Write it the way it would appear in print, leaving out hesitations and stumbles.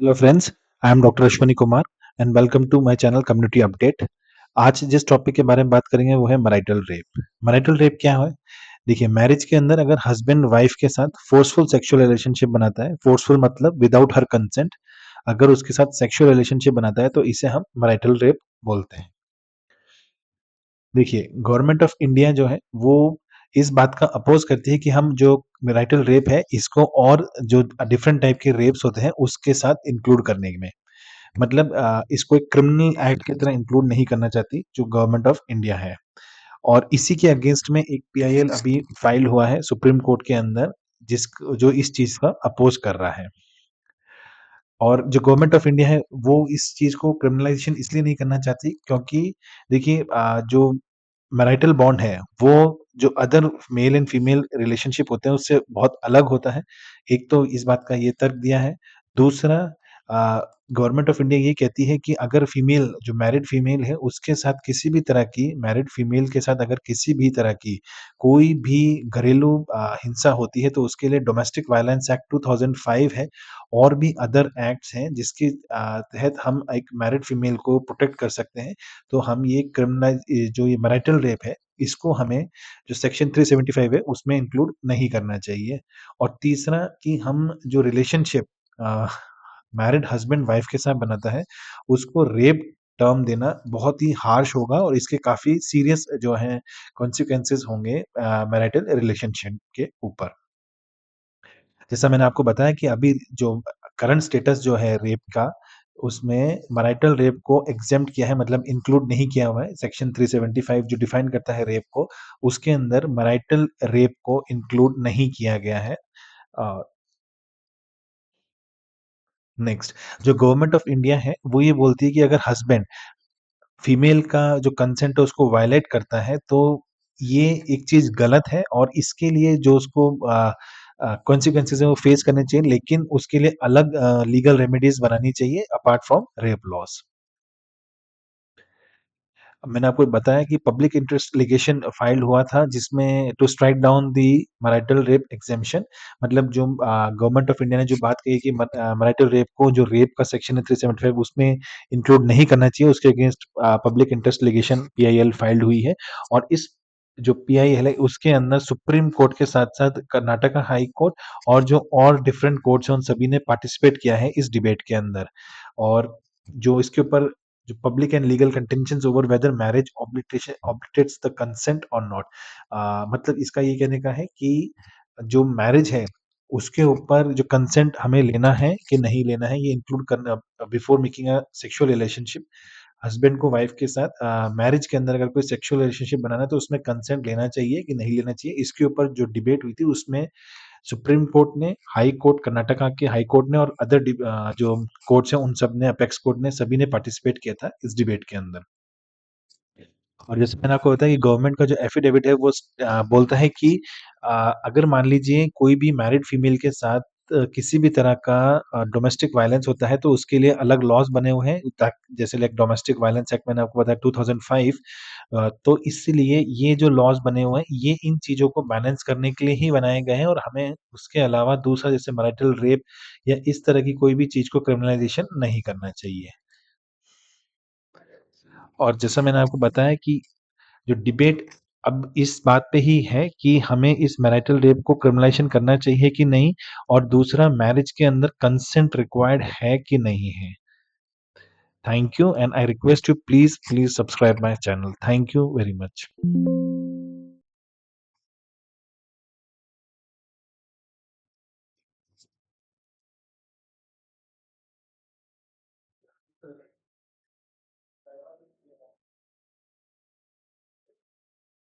Hello friends, I am doctor Ashwani Kumar and welcome to my channel community update. आज जिस topic के बारे में बात करेंगे वो है मैरिटल रेप। मैरिटल रेप क्या है? देखिए, मैरिज के अंदर अगर हस्बैंड वाइफ के साथ फोर्सफुल सेक्सुअल रिलेशनशिप बनाता है, फोर्सफुल मतलब विदाउट हर कंसेंट, अगर उसके साथ सेक्सुअल रिलेशनशिप बनाता है तो इसे हम मैरिटल रेप बोलते हैं। देखिए, गवर्नमेंट ऑफ इंडिया जो है वो इस बात का अपोज करती है कि हम जो मैरिटल रेप है इसको और जो डिफरेंट टाइप के रेप्स होते हैं उसके साथ इंक्लूड करने में, मतलब इसको एक क्रिमिनल एक्ट की तरह इंक्लूड नहीं करना चाहती जो गवर्नमेंट ऑफ इंडिया है। और इसी के अगेंस्ट में एक पीआईएल अभी फाइल हुआ है सुप्रीम कोर्ट के अंदर, जिस जो इस चीज का अपोज कर रहा है। और जो गवर्नमेंट ऑफ इंडिया है वो इस चीज को क्रिमिनलाइजेशन इसलिए नहीं करना चाहती क्योंकि देखिए, जो मैरिटल बॉन्ड है वो जो other male and female relationship होते हैं उससे बहुत अलग होता है। एक तो इस बात का ये तर्क दिया है। दूसरा, गवर्नमेंट ऑफ इंडिया ये कहती है कि अगर फीमेल जो मैरिड फीमेल है उसके साथ किसी भी तरह की मैरिड फीमेल के साथ अगर किसी भी तरह की कोई भी घरेलू हिंसा होती है तो उसके लिए डोमेस्टिक वायलेंस एक्ट 2005 है। और भी अदर एक्ट्स हैं जिसके तहत हम एक मैरिड फीमेल को प्रोटेक्ट कर सकते हैं। तो हम ये क्रिमिनलाइज जो ये मैरिटल रेप है इसको हमें जो सेक्शन 375 है उसमें इंक्लूड नहीं करना चाहिए। और तीसरा कि हम जो रिलेशनशिप मैरिड हस्बैंड वाइफ के साथ बनाता है उसको रेप टर्म देना बहुत ही हार्श होगा और इसके काफी सीरियस जो है कॉन्सिक्वेंसेस होंगे मैरिटल रिलेशनशिप के ऊपर। जैसा मैंने आपको बताया कि अभी जो करंट स्टेटस जो है रेप का, उसमें मैरिटल रेप को एग्जेम्प्ट किया है, मतलब इंक्लूड नहीं किया हुआ है। सेक्शन 375 जो डिफाइन करता है रेप को, उसके अंदर मैरिटल रेप को इंक्लूड नहीं किया गया है। नेक्स्ट, जो गवर्नमेंट ऑफ इंडिया है वो ये बोलती है कि अगर हस्बैंड फीमेल का जो कंसेंट है उसको वायलेट करता है तो ये एक चीज गलत है और इसके लिए जो उसको कॉन्सिक्वेंसेज है वो फेस करने चाहिए, लेकिन उसके लिए अलग लीगल रेमेडीज बनानी चाहिए अपार्ट फ्रॉम रेप लॉस। मैंने आपको बताया कि पब्लिक इंटरेस्ट लिटिगेशन फाइल हुआ था जिसमें to strike down the marital rape exemption, मतलब जो गवर्नमेंट ऑफ इंडिया ने जो बात कही कि मैरिटल रेप को जो रेप का सेक्शन है 375 उसमें इंक्लूड नहीं करना चाहिए, उसके against public interest litigation PIL filed हुई है। और इस जो पीआईएल है उसके अंदर सुप्रीम कोर्ट के साथ साथ कर्नाटका हाई कोर्ट और जो और डिफरेंट कोर्ट्स हैं उन सभी ने पार्टिसिपेट किया है इस डिबेट के अंदर। और जो इसके ऊपर जो public and legal contentions over whether marriage obliterates the consent और नॉट, मतलब इसका ये कहने का है कि जो मैरिज है उसके ऊपर जो कंसेंट हमें लेना है कि नहीं लेना है ये इंक्लूड करना before making a sexual relationship. Husband को वाइफ के साथ मैरिज के अंदर अगर कोई सेक्सुअल रिलेशनशिप बनाना है तो उसमें कंसेंट लेना चाहिए कि नहीं लेना चाहिए। इसके ऊपर जो डिबेट हुई थी उसमें सुप्रीम कोर्ट ने, हाई कोर्ट कर्नाटका के हाई कोर्ट ने और अदर जो कोर्ट्स हैं उन सब ने, अपेक्स कोर्ट ने, सभी ने पार्टिसिपेट किया था इस डिबेट के अंदर। और जैसे मैंने आपको बताया कि गवर्नमेंट का जो एफिडेविट है वो बोलता है कि अगर मान लीजिए कोई भी मैरिड फीमेल के साथ किसी भी तरह का डोमेस्टिक वायलेंस होता है तो उसके लिए अलग लॉज बने हुए हैं, जैसे लाइक डोमेस्टिक वायलेंस एक्ट मैंने आपको बताया 2005। तो इसलिए ये जो लॉज बने हुए हैं ये इन चीजों को बैलेंस करने के लिए ही बनाए गए हैं और हमें उसके अलावा दूसरा जैसे मैरिटल रेप या इस तरह की कोई भी चीज को क्रिमिनलाइजेशन नहीं करना चाहिए। और जैसा मैंने आपको बताया कि जो डिबेट अब इस बात पे ही है कि हमें इस मैरिटल रेप को क्रिमिनलाइजेशन करना चाहिए कि नहीं, और दूसरा मैरिज के अंदर कंसेंट रिक्वायर्ड है कि नहीं है। Thank you and I request you please please subscribe my channel. Thank you very much.